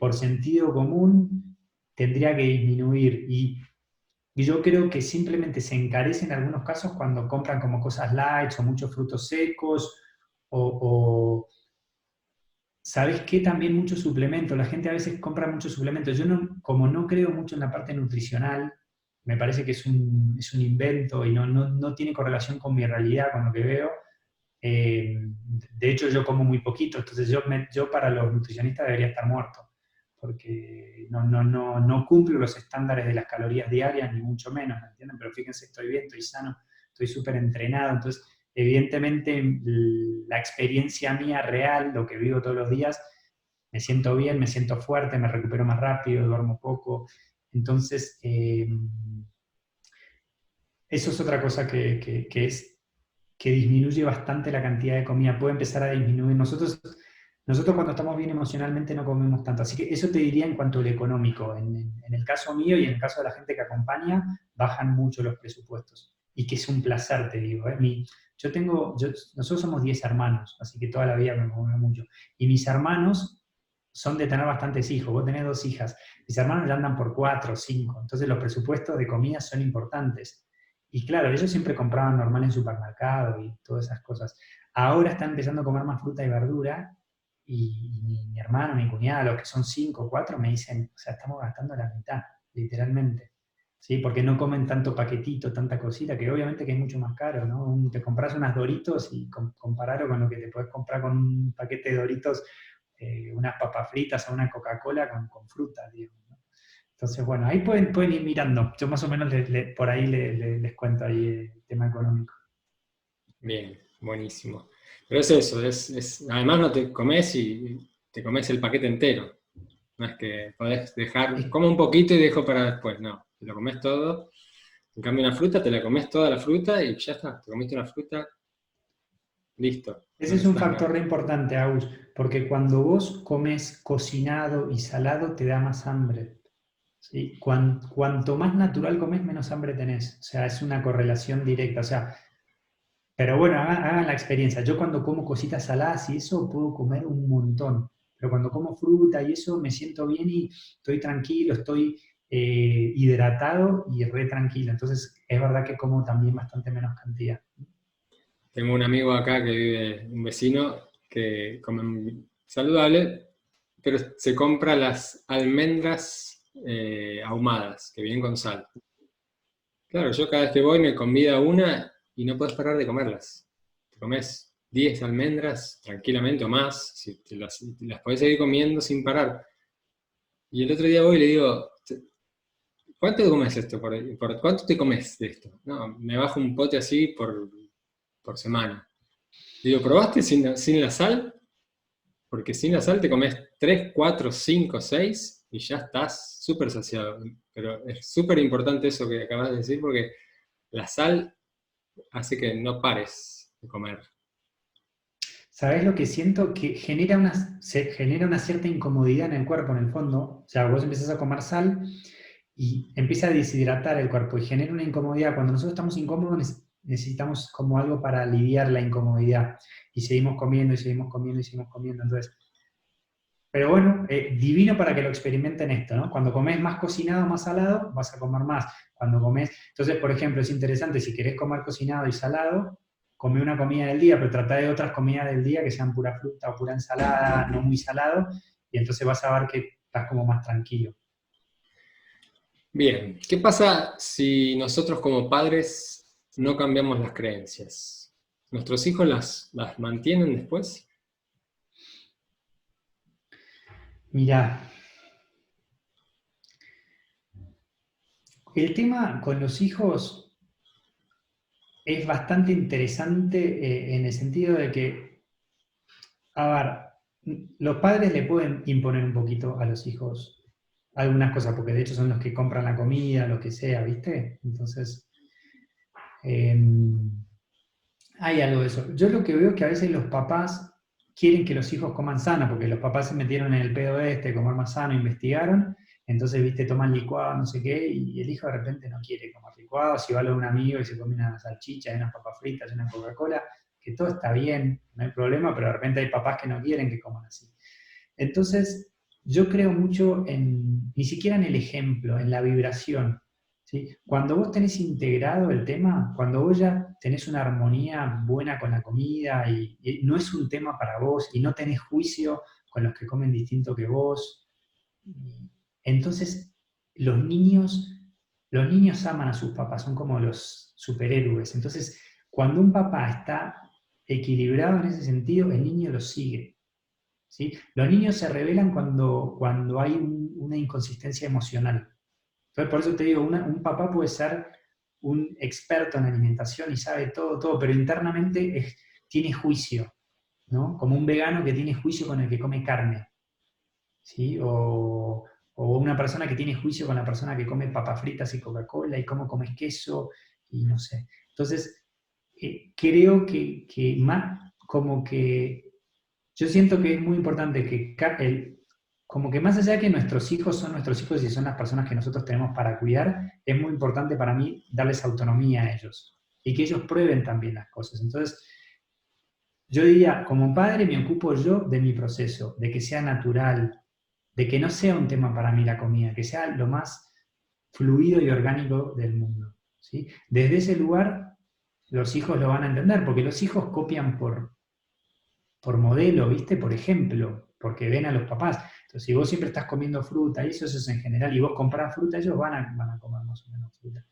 por sentido común tendría que disminuir. Y yo creo que simplemente se encarece en algunos casos cuando compran como cosas light o muchos frutos secos o ¿sabes qué? También muchos suplementos. La gente a veces compra muchos suplementos. Yo no, como no creo mucho en la parte nutricional, me parece que es un invento y no tiene correlación con mi realidad, con lo que veo. De hecho, yo como muy poquito, entonces yo para los nutricionistas debería estar muerto, porque no cumplo los estándares de las calorías diarias, ni mucho menos, ¿me entienden? Pero fíjense, estoy bien, estoy sano, estoy súper entrenado, entonces evidentemente la experiencia mía real, lo que vivo todos los días, me siento bien, me siento fuerte, me recupero más rápido, duermo poco, entonces eso es otra cosa que disminuye bastante la cantidad de comida, puede empezar a disminuir. Nosotros cuando estamos bien emocionalmente no comemos tanto, así que eso te diría en cuanto al económico. En el caso mío y en el caso de la gente que acompaña, bajan mucho los presupuestos. Y que es un placer, te digo. Nosotros somos 10 hermanos, así que toda la vida me mueve mucho. Y mis hermanos son de tener bastantes hijos, vos tenés 2 hijas, mis hermanos ya andan por 4 o 5, entonces los presupuestos de comida son importantes. Y claro, ellos siempre compraban normal en supermercado y todas esas cosas. Ahora están empezando a comer más fruta y verdura y mi hermano, mi cuñada, los que son 5 o 4, me dicen, o sea, estamos gastando la mitad, literalmente. ¿Sí? Porque no comen tanto paquetito, tanta cosita, que obviamente que es mucho más caro, ¿no? Te compras unas Doritos y compararlo con lo que te puedes comprar con un paquete de Doritos, unas papas fritas o una Coca-Cola con fruta, digamos, ¿no? Entonces, bueno, ahí pueden ir mirando. Yo más o menos por ahí les cuento ahí el tema económico. Bien, buenísimo. Pero es eso, además no te comes y te comes el paquete entero. No es que podés dejar, como un poquito y dejo para después, no, te lo comes todo. En cambio una fruta, te la comes toda la fruta y ya está, te comiste una fruta, listo. Ese No es un necesitas factor nada. re importante, Agus, porque cuando vos comes cocinado y salado te da más hambre. ¿sí? Cuanto más natural comes, menos hambre tenés. O sea, es una correlación directa. O sea, pero bueno, hagan la experiencia. Yo cuando como cositas saladas y eso, puedo comer un montón. Pero cuando como fruta y eso, me siento bien y estoy tranquilo, estoy hidratado y re tranquilo. Entonces, es verdad que como también bastante menos cantidad. Tengo un amigo acá que vive, un vecino, que come saludable, pero se compra las almendras ahumadas, que vienen con sal. Claro, yo cada vez que voy me convida una y no puedes parar de comerlas. Te comes 10 almendras tranquilamente o más, si las podés seguir comiendo sin parar. Y el otro día voy y le digo, ¿cuánto te comes esto? ¿Cuánto te comes de esto? No, me bajo un pote así por semana. Digo, ¿probaste sin la sal? Porque sin la sal te comes 3, 4, 5, 6 y ya estás súper saciado. Pero es súper importante eso que acabas de decir porque la sal hace que no pares de comer. ¿Sabés lo que siento? Que se genera una cierta incomodidad en el cuerpo, en el fondo. O sea, vos empezás a comer sal y empieza a deshidratar el cuerpo y genera una incomodidad. Cuando nosotros estamos incómodos, necesitamos como algo para aliviar la incomodidad. Y seguimos comiendo y seguimos comiendo y seguimos comiendo. Entonces, pero bueno, divino para que lo experimenten esto, ¿no? Cuando comes más cocinado, más salado, vas a comer más. Cuando comes, entonces, por ejemplo, es interesante, si querés comer cocinado y salado, come una comida del día, pero trata de otras comidas del día que sean pura fruta o pura ensalada, no muy salado, y entonces vas a ver que estás como más tranquilo. Bien, ¿qué pasa si nosotros como padres no cambiamos las creencias? ¿Nuestros hijos las mantienen después? Mirá, el tema con los hijos es bastante interesante en el sentido de que, a ver, los padres le pueden imponer un poquito a los hijos algunas cosas, porque de hecho son los que compran la comida, lo que sea, ¿viste? Entonces, eh, hay algo de eso. Yo lo que veo es que a veces los papás quieren que los hijos coman sano, porque los papás se metieron en el pedo este, comer más sano, investigaron, entonces, viste, toman licuado, no sé qué, y el hijo de repente no quiere comer licuado, si va a lo de un amigo y se come una salchicha, y unas papas fritas, y una Coca-Cola, que todo está bien, no hay problema, pero de repente hay papás que no quieren que coman así. Entonces, yo creo mucho ni siquiera en el ejemplo, en la vibración. ¿Sí? Cuando vos tenés integrado el tema, cuando vos ya tenés una armonía buena con la comida y no es un tema para vos y no tenés juicio con los que comen distinto que vos, entonces los niños aman a sus papás, son como los superhéroes. Entonces, cuando un papá está equilibrado en ese sentido, el niño lo sigue. ¿Sí? Los niños se rebelan cuando hay una inconsistencia emocional. Entonces, por eso te digo, un papá puede ser un experto en alimentación y sabe todo, todo, pero internamente tiene juicio, ¿no? Como un vegano que tiene juicio con el que come carne, ¿sí? O una persona que tiene juicio con la persona que come papas fritas y Coca-Cola y cómo comes queso y no sé. Entonces, creo que más como que yo siento que es muy importante que como que más allá de que nuestros hijos son nuestros hijos y son las personas que nosotros tenemos para cuidar, es muy importante para mí darles autonomía a ellos y que ellos prueben también las cosas. Entonces, yo diría, como padre me ocupo yo de mi proceso, de que sea natural, de que no sea un tema para mí la comida, que sea lo más fluido y orgánico del mundo. ¿Sí? Desde ese lugar, los hijos lo van a entender, porque los hijos copian por modelo, ¿viste? Por ejemplo, porque ven a los papás. Entonces, si vos siempre estás comiendo fruta, y eso es en general, y vos comprás fruta, ellos van a comer más o menos fruta.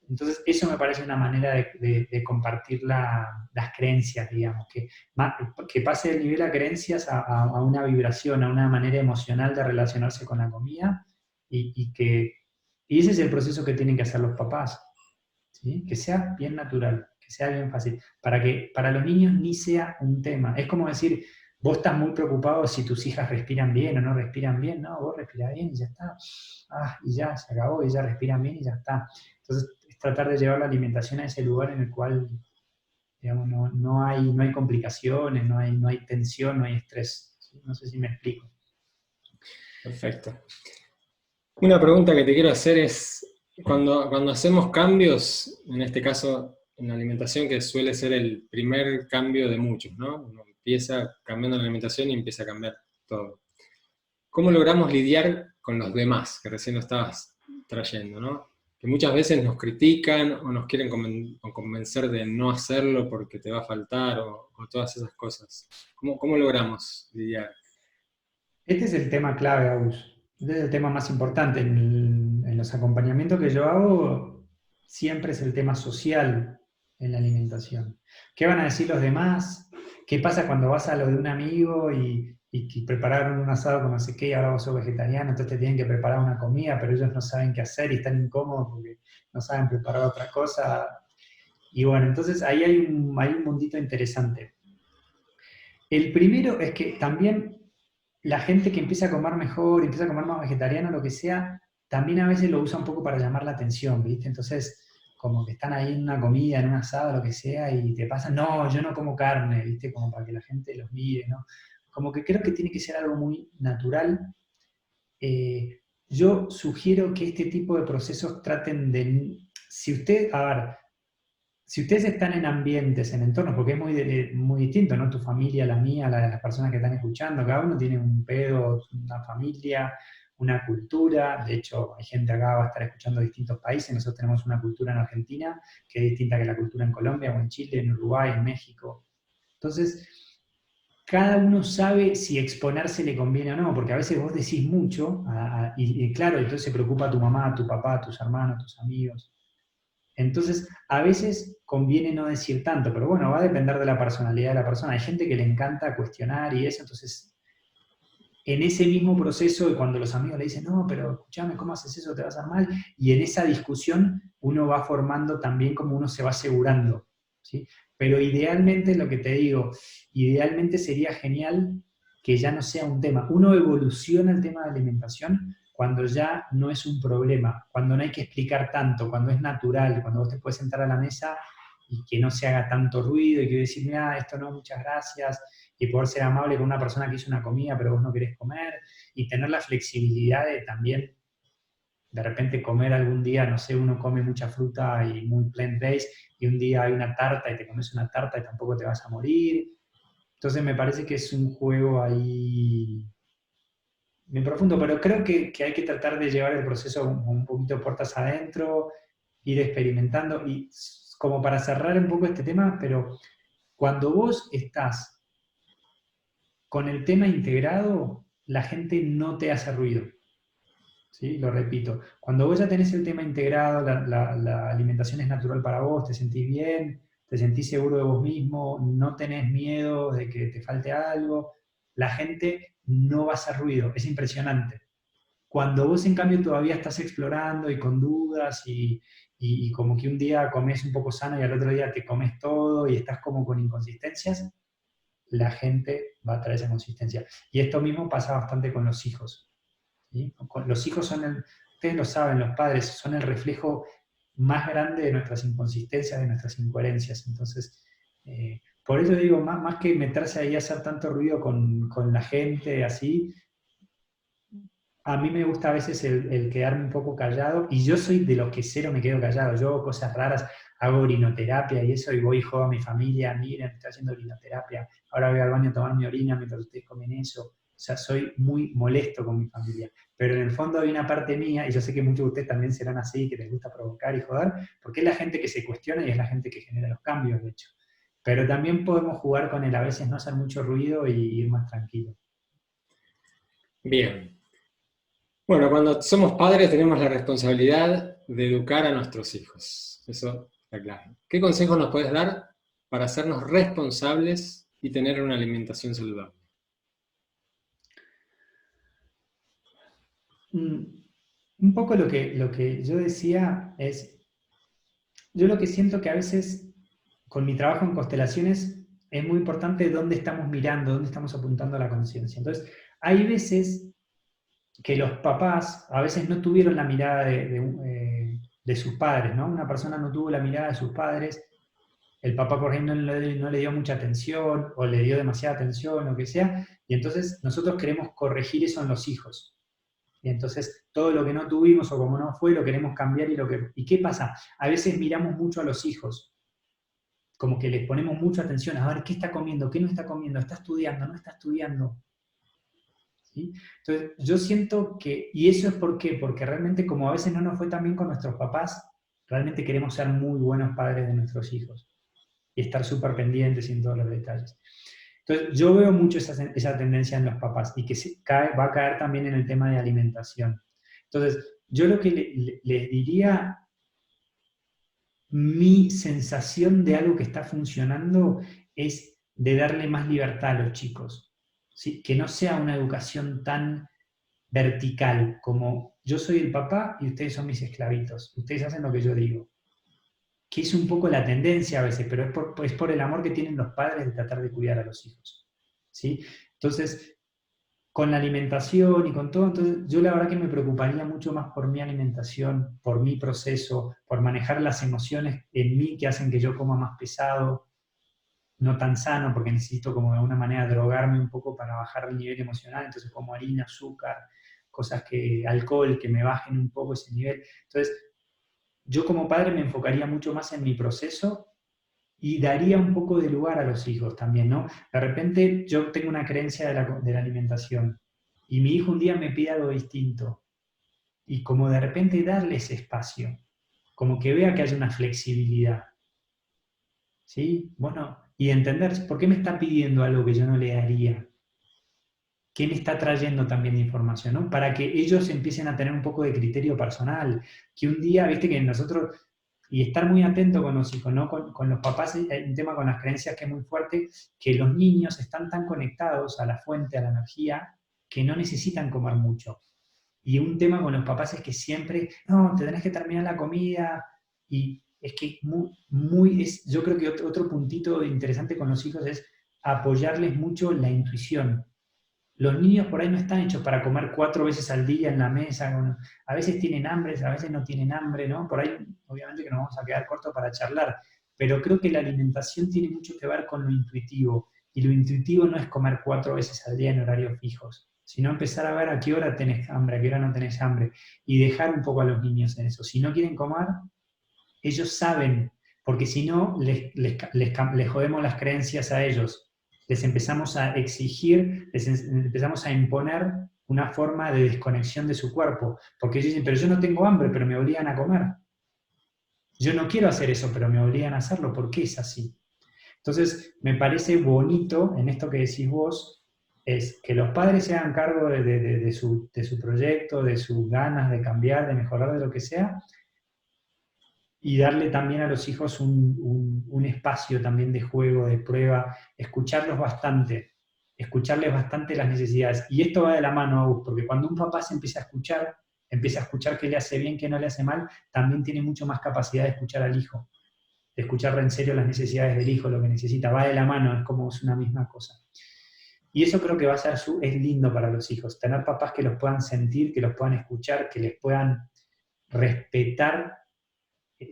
Entonces, eso me parece una manera de compartir las creencias, digamos, que pase del nivel a creencias a una vibración, a una manera emocional de relacionarse con la comida, y ese es el proceso que tienen que hacer los papás, ¿sí? Que sea bien natural, que sea bien fácil, para que para los niños ni sea un tema. Es como decir, vos estás muy preocupado si tus hijas respiran bien o no respiran bien, no, vos respirás bien y ya está, y ya se acabó, y ya respiran bien y ya está. Entonces, es tratar de llevar la alimentación a ese lugar en el cual, digamos, no hay complicaciones, no hay tensión, no hay estrés. ¿Sí? No sé si me explico. Perfecto. Una pregunta que te quiero hacer es, cuando hacemos cambios, en este caso en la alimentación, que suele ser el primer cambio de muchos, ¿no? Uno empieza cambiando la alimentación y empieza a cambiar todo. ¿Cómo logramos lidiar con los demás, que recién lo estabas trayendo, ¿no? Que muchas veces nos critican o nos quieren convencer de no hacerlo porque te va a faltar o todas esas cosas. ¿Cómo logramos lidiar? Este es el tema clave, Agus. Este es el tema más importante. En los acompañamientos que yo hago, siempre es el tema social en la alimentación. ¿Qué van a decir los demás? ¿Qué pasa cuando vas a lo de un amigo y que prepararon un asado con no sé qué y ahora vos sos vegetariano, entonces te tienen que preparar una comida, pero ellos no saben qué hacer y están incómodos porque no saben preparar otra cosa? Y bueno, entonces ahí hay un mundito interesante. El primero es que también la gente que empieza a comer mejor, empieza a comer más vegetariano, lo que sea, también a veces lo usa un poco para llamar la atención, ¿viste? Entonces, como que están ahí en una comida, en un asado, lo que sea, y te pasan, no, yo no como carne, ¿viste? Como para que la gente los mire, ¿no? Como que creo que tiene que ser algo muy natural. Yo sugiero que este tipo de procesos traten de, si usted, a ver, si ustedes están en ambientes, en entornos, porque es muy distinto, ¿no? Tu familia, la mía, la de las personas que están escuchando, cada uno tiene un pedo, una familia, una cultura. De hecho, hay gente acá va a estar escuchando de distintos países. Nosotros tenemos una cultura en Argentina que es distinta que la cultura en Colombia, o en Chile, en Uruguay, en México. Entonces, cada uno sabe si exponerse le conviene o no, porque a veces vos decís mucho, y claro, entonces se preocupa tu mamá, tu papá, tus hermanos, tus amigos. Entonces, a veces conviene no decir tanto, pero bueno, va a depender de la personalidad de la persona. Hay gente que le encanta cuestionar y eso, entonces, en ese mismo proceso, cuando los amigos le dicen, no, pero escúchame, ¿cómo haces eso? Te vas a hacer mal. Y en esa discusión uno va formando también como uno se va asegurando, ¿sí? Pero idealmente, lo que te digo, idealmente sería genial que ya no sea un tema. Uno evoluciona el tema de alimentación cuando ya no es un problema, cuando no hay que explicar tanto, cuando es natural, cuando vos te puedes sentar a la mesa y que no se haga tanto ruido y que decir, mira, esto no, muchas gracias, y poder ser amable con una persona que hizo una comida pero vos no querés comer, y tener la flexibilidad de también de repente comer algún día, no sé, uno come mucha fruta y muy plant-based, y un día hay una tarta y te comes una tarta y tampoco te vas a morir. Entonces me parece que es un juego ahí bien profundo, pero creo que hay que tratar de llevar el proceso un poquito puertas adentro, ir experimentando, y como para cerrar un poco este tema, pero cuando vos estás con el tema integrado, la gente no te hace ruido. ¿Sí? Lo repito. Cuando vos ya tenés el tema integrado, la alimentación es natural para vos, te sentís bien, te sentís seguro de vos mismo, no tenés miedo de que te falte algo, la gente no va a hacer ruido. Es impresionante. Cuando vos en cambio todavía estás explorando y con dudas y como que un día comes un poco sano y al otro día te comes todo y estás como con inconsistencias, la gente va a traer esa consistencia. Y esto mismo pasa bastante con los hijos. ¿Sí? Los hijos ustedes lo saben, los padres son el reflejo más grande de nuestras inconsistencias, de nuestras incoherencias. Entonces, por eso digo, más que meterse ahí a hacer tanto ruido con la gente así, a mí me gusta a veces el quedarme un poco callado, y yo soy de los que cero me quedo callado. Yo hago cosas raras, hago orinoterapia y eso, y voy y juego a mi familia, miren, estoy haciendo orinoterapia, ahora voy al baño a tomar mi orina mientras ustedes comen eso. O sea, soy muy molesto con mi familia. Pero en el fondo hay una parte mía, y yo sé que muchos de ustedes también serán así, que les gusta provocar y joder, porque es la gente que se cuestiona y es la gente que genera los cambios, de hecho. Pero también podemos jugar con el a veces no hacer mucho ruido y ir más tranquilo. Bien. Bueno, cuando somos padres tenemos la responsabilidad de educar a nuestros hijos. Eso está claro. ¿Qué consejos nos puedes dar para hacernos responsables y tener una alimentación saludable? Un poco lo que yo decía es, yo lo que siento que a veces con mi trabajo en constelaciones es muy importante dónde estamos mirando, dónde estamos apuntando la conciencia. Entonces, hay veces que los papás a veces no tuvieron la mirada de sus padres, ¿no? Una persona no tuvo la mirada de sus padres, el papá por ejemplo no le dio mucha atención o le dio demasiada atención, lo que sea, y entonces nosotros queremos corregir eso en los hijos. Y entonces todo lo que no tuvimos o como no fue, lo queremos cambiar. ¿Y qué pasa? A veces miramos mucho a los hijos, como que les ponemos mucha atención, a ver qué está comiendo, qué no está comiendo, está estudiando, no está estudiando. ¿Sí? Entonces, yo siento que, y eso es por qué, porque realmente como a veces no nos fue tan bien con nuestros papás, realmente queremos ser muy buenos padres de nuestros hijos y estar súper pendientes en todos los detalles. Entonces, yo veo mucho esa tendencia en los papás y que va a caer también en el tema de alimentación. Entonces, yo lo que les diría, mi sensación de algo que está funcionando es de darle más libertad a los chicos. ¿Sí? Que no sea una educación tan vertical como yo soy el papá y ustedes son mis esclavitos. Ustedes hacen lo que yo digo. Que es un poco la tendencia a veces, pero es por el amor que tienen los padres de tratar de cuidar a los hijos. ¿Sí? Entonces, con la alimentación y con todo, entonces yo la verdad que me preocuparía mucho más por mi alimentación, por mi proceso, por manejar las emociones en mí que hacen que yo coma más pesado, no tan sano, porque necesito como de alguna manera drogarme un poco para bajar el nivel emocional, entonces como harina, azúcar, alcohol, que me bajen un poco ese nivel. Entonces, yo como padre me enfocaría mucho más en mi proceso y daría un poco de lugar a los hijos también, ¿no? De repente yo tengo una creencia de la alimentación y mi hijo un día me pide algo distinto y como de repente darle ese espacio, como que vea que hay una flexibilidad, ¿sí? Bueno, y entender por qué me está pidiendo algo que yo no le daría, qué me está trayendo también de información, ¿no? Para que ellos empiecen a tener un poco de criterio personal, que un día, viste que nosotros, y estar muy atento con los hijos, ¿no? Con los papás hay un tema con las creencias que es muy fuerte, que los niños están tan conectados a la fuente, a la energía, que no necesitan comer mucho. Y un tema con los papás es que siempre, no, te tenés que terminar la comida, y es que yo creo que otro puntito interesante con los hijos es apoyarles mucho la intuición. Los niños por ahí no están hechos para comer 4 veces al día en la mesa. A veces tienen hambre, a veces no tienen hambre, ¿no? Por ahí, obviamente, que nos vamos a quedar cortos para charlar. Pero creo que la alimentación tiene mucho que ver con lo intuitivo. Y lo intuitivo no es comer 4 veces al día en horarios fijos, sino empezar a ver a qué hora tenés hambre, a qué hora no tenés hambre. Y dejar un poco a los niños en eso. Si no quieren comer, ellos saben, porque si no, les jodemos las creencias a ellos. Les empezamos a exigir, empezamos a imponer una forma de desconexión de su cuerpo, porque ellos dicen, pero yo no tengo hambre, pero me obligan a comer. Yo no quiero hacer eso, pero me obligan a hacerlo, ¿por qué es así? Entonces, me parece bonito en esto que decís vos, es que los padres se hagan cargo de su proyecto, de sus ganas de cambiar, de mejorar, de lo que sea, y darle también a los hijos un espacio también de juego, de prueba, escucharles bastante las necesidades. Y esto va de la mano, Agus, porque cuando un papá se empieza a escuchar qué le hace bien, qué no le hace mal, también tiene mucho más capacidad de escuchar al hijo, de escuchar en serio las necesidades del hijo, lo que necesita. Va de la mano, es como es una misma cosa. Y eso creo que va a ser es lindo para los hijos, tener papás que los puedan sentir, que los puedan escuchar, que les puedan respetar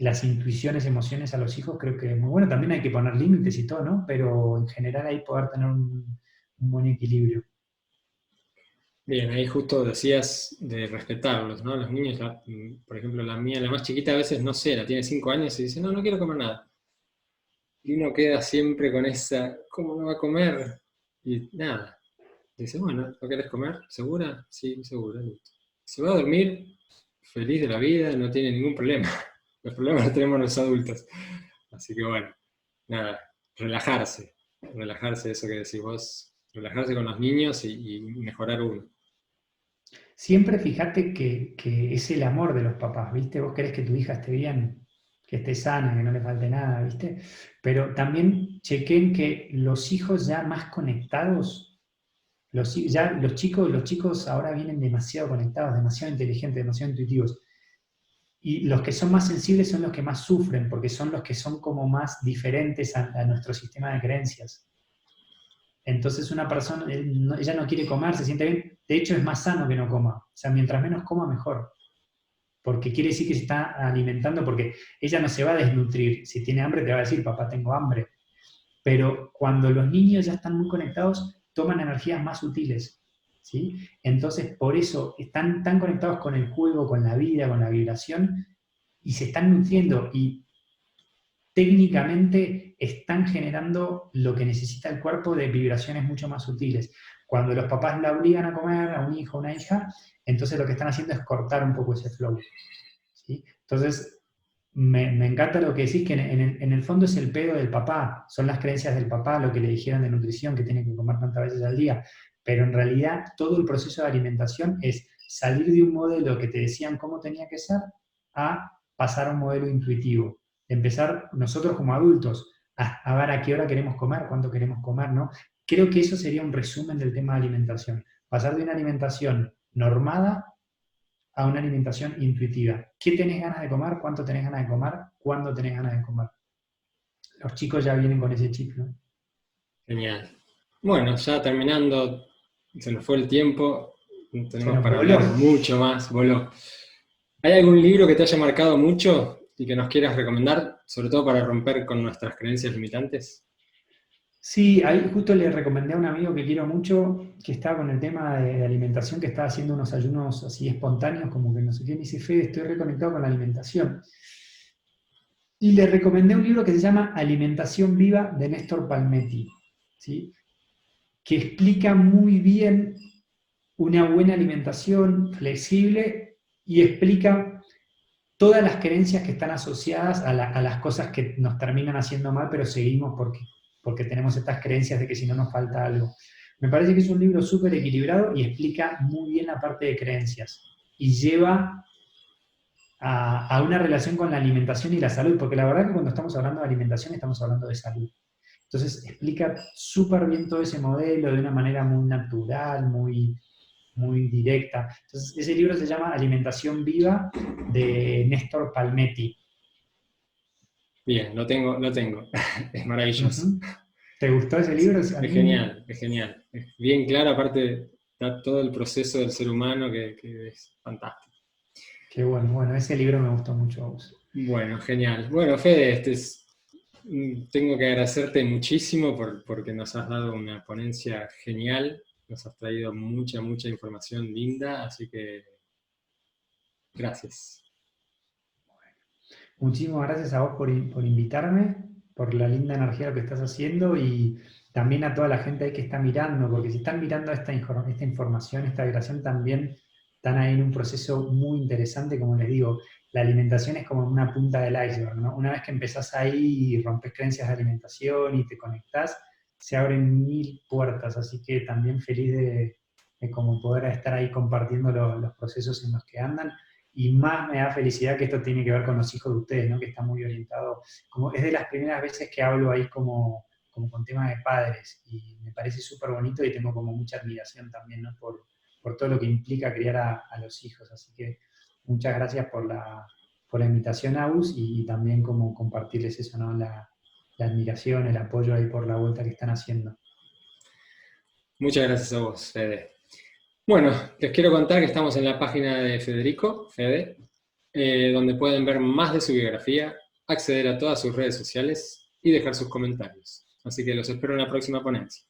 las intuiciones, emociones a los hijos, creo que es muy bueno. También hay que poner límites y todo, ¿no? Pero en general ahí poder tener un buen equilibrio. Bien, ahí justo decías de respetarlos, ¿no? Los niños, por ejemplo, la mía, la más chiquita, a veces, no sé, la tiene 5 años y dice, no, no quiero comer nada. Y uno queda siempre con esa, ¿cómo no va a comer? Y nada. Dice, bueno, ¿no querés comer? ¿Segura? Sí, segura. Listo. Se va a dormir feliz de la vida, no tiene ningún problema. Los problemas los tenemos los adultos. Así que bueno, nada, relajarse, eso que decís vos, relajarse con los niños y mejorar uno. Siempre fíjate que es el amor de los papás, ¿viste? Vos querés que tu hija esté bien, que esté sana, que no le falte nada, ¿viste? Pero también chequen que los hijos ya más conectados, los chicos ahora vienen demasiado conectados, demasiado inteligentes, demasiado intuitivos. Y los que son más sensibles son los que más sufren, porque son los que son como más diferentes a nuestro sistema de creencias. Entonces una persona, ella no quiere comer, se siente bien, de hecho es más sano que no coma. O sea, mientras menos coma, mejor. Porque quiere decir que se está alimentando, porque ella no se va a desnutrir. Si tiene hambre te va a decir, papá, tengo hambre. Pero cuando los niños ya están muy conectados, toman energías más sutiles. ¿sí? Entonces, por eso están tan conectados con el juego, con la vida, con la vibración, y se están nutriendo, y técnicamente están generando lo que necesita el cuerpo de vibraciones mucho más sutiles. Cuando los papás la obligan a comer a un hijo o una hija, entonces lo que están haciendo es cortar un poco ese flow, ¿sí? Entonces, me encanta lo que decís, que en el fondo es el pedo del papá, son las creencias del papá, lo que le dijeron de nutrición, que tiene que comer tantas veces al día, pero en realidad todo el proceso de alimentación es salir de un modelo que te decían cómo tenía que ser a pasar a un modelo intuitivo, empezar nosotros como adultos a ver a qué hora queremos comer, cuánto queremos comer, ¿no? Creo que eso sería un resumen del tema de alimentación, pasar de una alimentación normada a una alimentación intuitiva. ¿Qué tenés ganas de comer? ¿Cuánto tenés ganas de comer? ¿Cuándo tenés ganas de comer? Los chicos ya vienen con ese chip, ¿no? Genial. Bueno, ya terminando, se nos fue el tiempo, Se tenemos nos para voló. hablar mucho más, voló. ¿Hay algún libro que te haya marcado mucho y que nos quieras recomendar, sobre todo para romper con nuestras creencias limitantes? Sí, ahí justo le recomendé a un amigo que quiero mucho, que estaba con el tema de alimentación, que estaba haciendo unos ayunos así espontáneos, como que no sé qué, me dice, Fede, estoy reconectado con la alimentación. Y le recomendé un libro que se llama Alimentación Viva de Néstor Palmetti, ¿sí? Que explica muy bien una buena alimentación flexible y explica todas las creencias que están asociadas a las cosas que nos terminan haciendo mal, pero seguimos porque tenemos estas creencias de que si no nos falta algo. Me parece que es un libro súper equilibrado y explica muy bien la parte de creencias. Y lleva a una relación con la alimentación y la salud, porque la verdad que cuando estamos hablando de alimentación estamos hablando de salud. Entonces explica súper bien todo ese modelo de una manera muy natural, muy directa. Entonces ese libro se llama Alimentación Viva de Néstor Palmetti. Bien, lo tengo, lo tengo. Es maravilloso. Uh-huh. ¿Te gustó ese libro? A Es mí, genial, es genial. Es bien claro, aparte está todo el proceso del ser humano que es fantástico. qué bueno, bueno, ese libro me gustó mucho a vos. Bueno, genial. Bueno, Fede, tengo que agradecerte muchísimo porque nos has dado una ponencia genial, nos has traído mucha, mucha información linda, así que gracias. Muchísimas gracias a vos por invitarme, por la linda energía que estás haciendo y también a toda la gente ahí que está mirando, porque si están mirando esta información, esta vibración, también están ahí en un proceso muy interesante, como les digo, la alimentación es como una punta del iceberg, ¿no? Una vez que empezás ahí y rompes creencias de alimentación y te conectás, se abren mil puertas, así que también feliz de como poder estar ahí compartiendo los procesos en los que andan. Y más me da felicidad que esto tiene que ver con los hijos de ustedes, ¿no? Que está muy orientado, como es de las primeras veces que hablo ahí como con temas de padres, y me parece súper bonito y tengo como mucha admiración también, ¿no? Por todo lo que implica criar a los hijos. Así que muchas gracias por la invitación, Agus, y también como compartirles eso, ¿no? La admiración, el apoyo ahí por la vuelta que están haciendo. Muchas gracias a vos, Fede. Bueno, les quiero contar que estamos en la página de Federico, Fede, donde pueden ver más de su biografía, acceder a todas sus redes sociales y dejar sus comentarios. Así que los espero en la próxima ponencia.